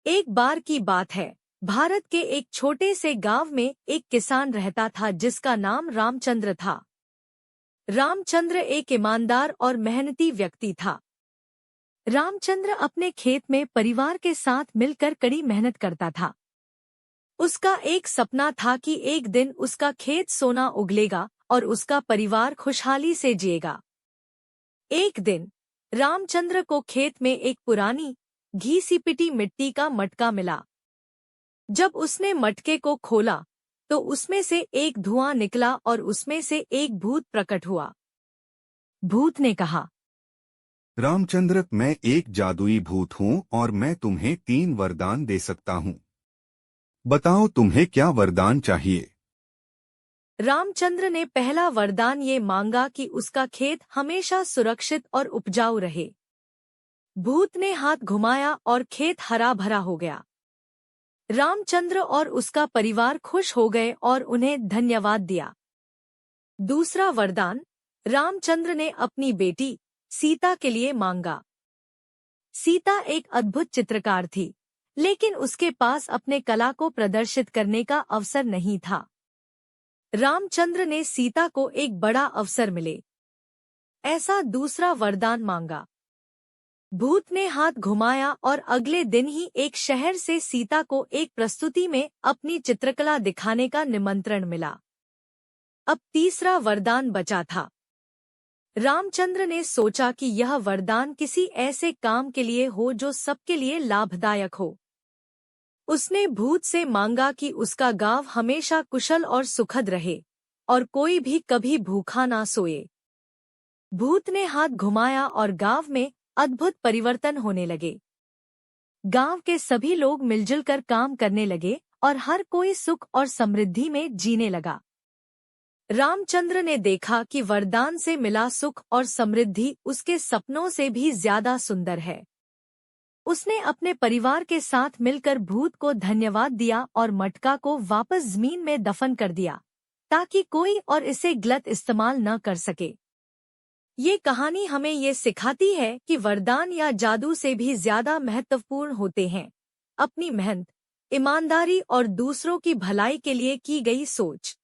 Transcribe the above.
एक बार की बात है, भारत के एक छोटे से गांव में एक किसान रहता था जिसका नाम रामचंद्र था। रामचंद्र एक ईमानदार और मेहनती व्यक्ति था। रामचंद्र अपने खेत में परिवार के साथ मिलकर कड़ी मेहनत करता था। उसका एक सपना था कि एक दिन उसका खेत सोना उगलेगा और उसका परिवार खुशहाली से जिएगा। एक दिन रामचंद्र को खेत में एक पुरानी घी सी पिटी मिट्टी का मटका मिला। जब उसने मटके को खोला तो उसमें से एक धुआं निकला और उसमें से एक भूत प्रकट हुआ। भूत ने कहा, रामचंद्र, मैं एक जादुई भूत हूँ और मैं तुम्हें 3 वरदान दे सकता हूँ। बताओ तुम्हें क्या वरदान चाहिए। रामचंद्र ने पहला वरदान ये मांगा कि उसका खेत हमेशा सुरक्षित और उपजाऊ रहे। भूत ने हाथ घुमाया और खेत हरा भरा हो गया। रामचंद्र और उसका परिवार खुश हो गए और उन्हें धन्यवाद दिया। दूसरा वरदान रामचंद्र ने अपनी बेटी सीता के लिए मांगा। सीता एक अद्भुत चित्रकार थी, लेकिन उसके पास अपने कला को प्रदर्शित करने का अवसर नहीं था। रामचंद्र ने सीता को एक बड़ा अवसर मिले, ऐसा दूसरा वरदान मांगा। भूत ने हाथ घुमाया और अगले दिन ही एक शहर से सीता को एक प्रस्तुति में अपनी चित्रकला दिखाने का निमंत्रण मिला। अब तीसरा वरदान बचा था। रामचंद्र ने सोचा कि यह वरदान किसी ऐसे काम के लिए हो जो सबके लिए लाभदायक हो। उसने भूत से मांगा कि उसका गांव हमेशा कुशल और सुखद रहे और कोई भी कभी भूखा ना सोए। भूत ने हाथ घुमाया और गांव में अद्भुत परिवर्तन होने लगे। गांव के सभी लोग मिलजुल कर काम करने लगे और हर कोई सुख और समृद्धि में जीने लगा। रामचंद्र ने देखा कि वरदान से मिला सुख और समृद्धि उसके सपनों से भी ज्यादा सुंदर है। उसने अपने परिवार के साथ मिलकर भूत को धन्यवाद दिया और मटका को वापस जमीन में दफन कर दिया, ताकि कोई और इसे गलत इस्तेमाल न कर सके। ये कहानी हमें ये सिखाती है कि वरदान या जादू से भी ज्यादा महत्वपूर्ण होते हैं अपनी मेहनत, ईमानदारी और दूसरों की भलाई के लिए की गई सोच।